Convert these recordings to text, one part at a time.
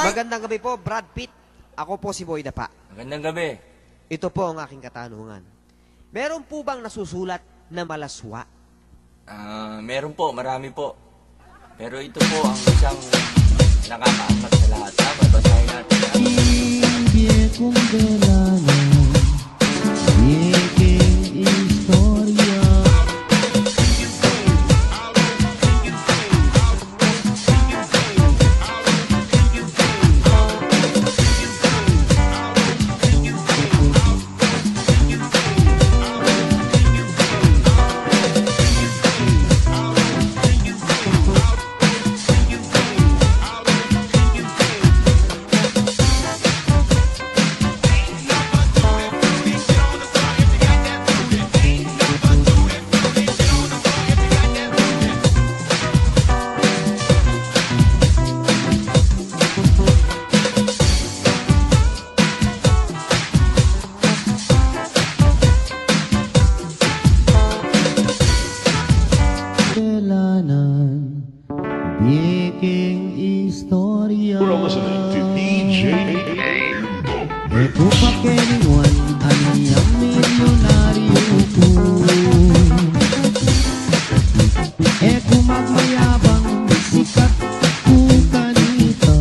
Magandang gabi po, Brad Pitt. Ako po si Boy Dapa. Magandang gabi. Ito po ang aking katanungan. Meron po bang nasusulat na malaswa? Meron po, marami po. Pero ito po ang isang nakakaangat sa lahat. Babasahin natin. Biking istorya. We're listening to DJ Ito pa keniwan ang iyang milyonaryo ko. Kung magmayabang sikat ko kanita,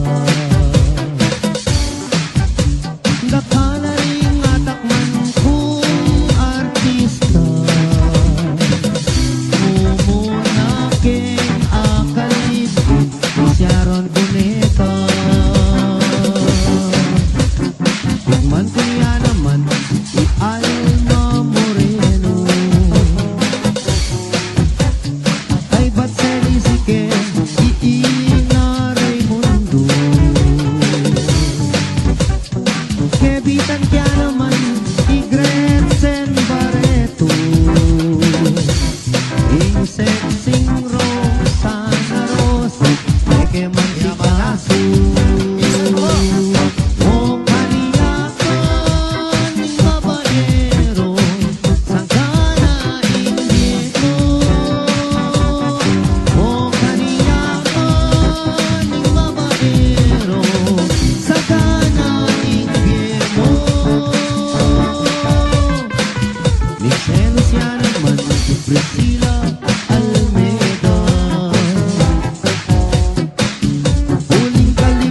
daka na rin atakman kong artista. Mumuna king akalibit Sharon Cuneta. Tigman ko niya naman si Alma Moreno. Ay ba't selisike Iina Raimundo. Kebitan kya naman Igretsen Barreto. Ing sexing Rosana Rosa Eke man si Kaso. O kaniyakan ng babayero Sangkana Indiego. O kaniyakan ng babayero Sangkana Indiego. Nagselos yan naman si Priscilla Almeida. Huling kali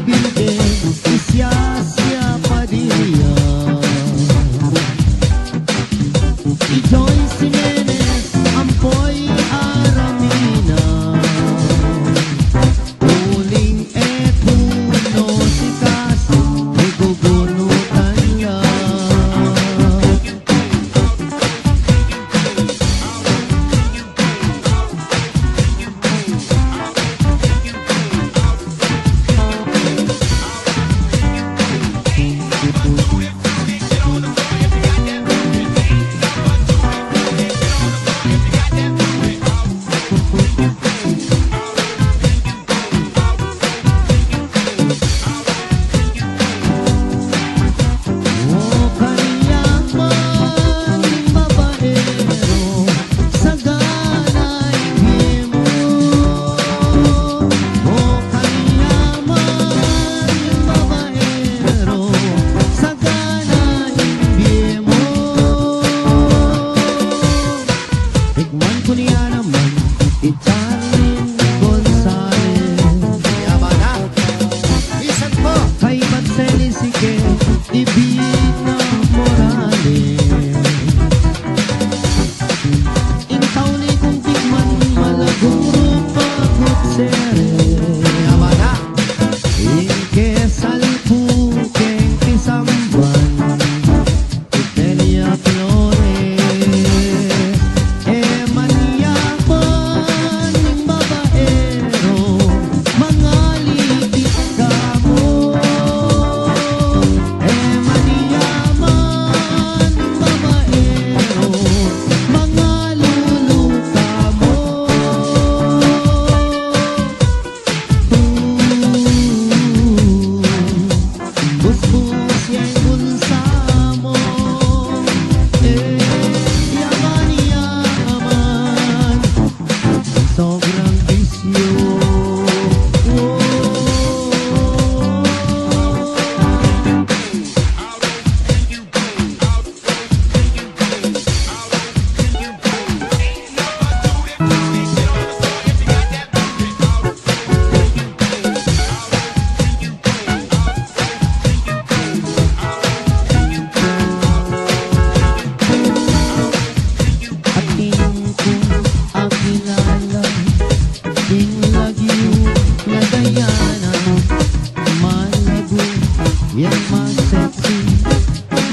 Yang mas sexy,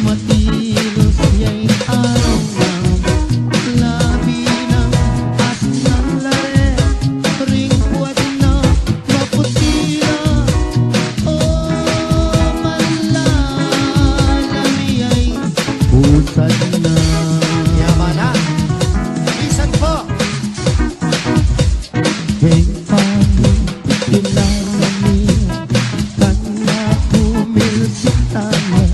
matilos ya'y araw ng labi ng asnang lare, ring puwat na maputila. Oh, malalami ay usad na. Yaman na. Isan po. Keng pagi kilala niya, kana kumirsitanya.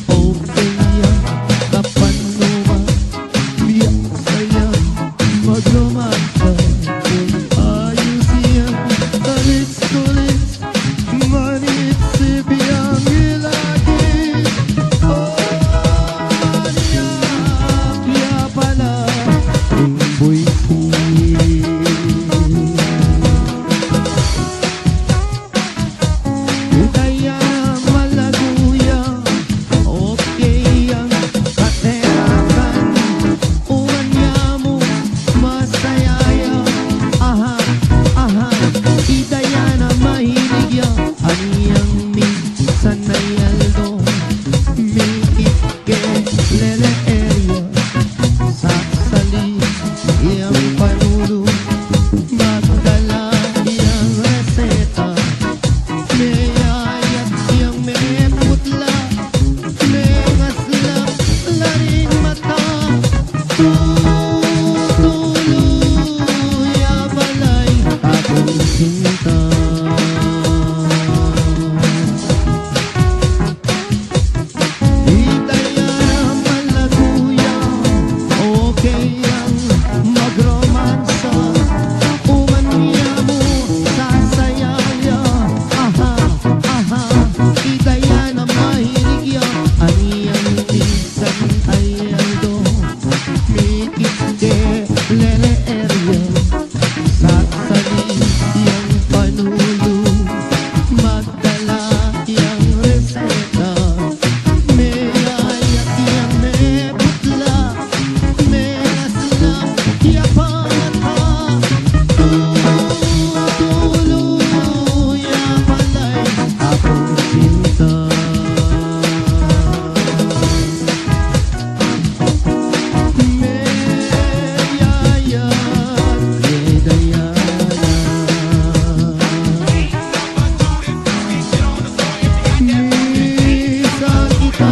Okay yan, kapanuwa, biyak saya, magromanta. Ayos yan, talis-tulis, manit si biyang ilagi. Oh, maniyak, kaya pala, imboy Kaya malaguya, okay ang katerakan. Uwan niya mo, masayaya. Aha, aha, idaya na mahilig ya. Aniyang minsan ay aldo, mikit ke lele area. Saksali, iyang panulo, magdala iyang reseta. May ayat yang may putla, may ngaslang laring mata. Tuluya balay akong sinta. Idaya malaguya, okay ang magromansa. Uman niya mo, sasayaya. Aha, aha, idaya na mahilig ya. Aniyang minsan ay aldo, mikit ke lele area. Saksali yang panulo, magdala yang reseta. May ayat yang may putla, may aslam yapata. Tuluya balay akong sinta. May ayat, may dayana. Sakitan,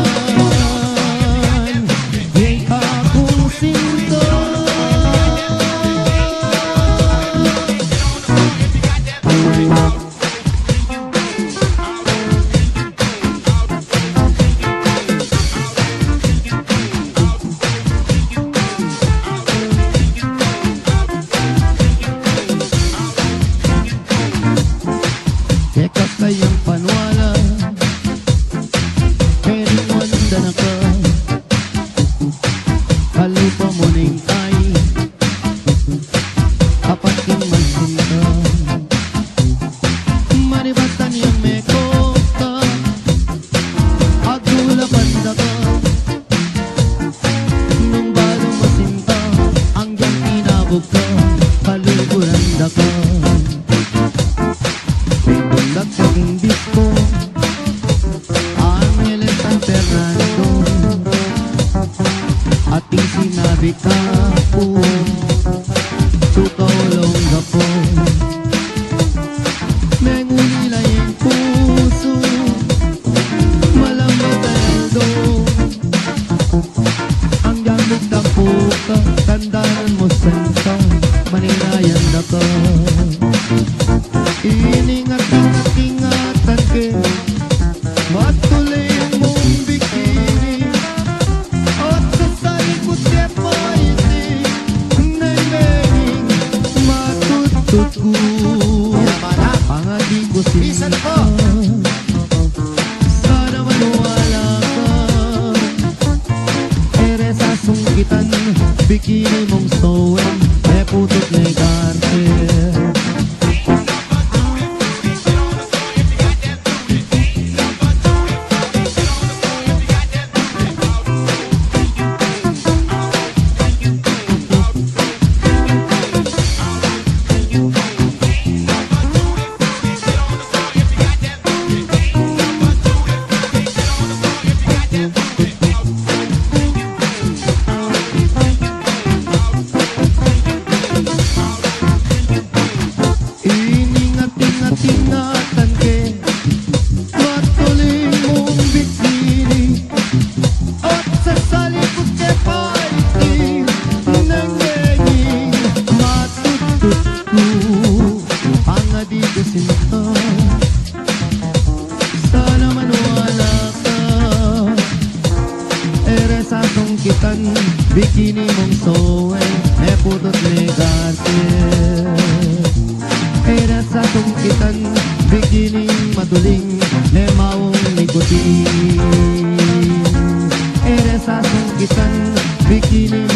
di akong sinta. Teka kayang panwala, pwedeng wanda na ka. Kalupa mo ning ay, apat kang magsinta. Maribatan yung meko ka, agula banda ka. Nung balong masinta, hanggang inabog ka, kaluguran da ka. Pinundag kang disco, Angeles San Fernando. Ating sinabi ka po, tukaw long po. Mengulila yung puso, malambot na eldo. Hanggang nagtampo ka, tandaan mo senta, manilayan na ka. Iningat-ingatan ke, matuloy ang mong bikini. At sa salikod niya pa hindi, naimening matutut ko. Pangadi ko sinta, sana maniwala ka. Ere sa sungkitan, bikini mong sowen, e putot negarte. bikini mong soen, e putot negarte. Era sa tungkitan, bikini matuling, ne maong nikutin. Era sa tungkitan, bikini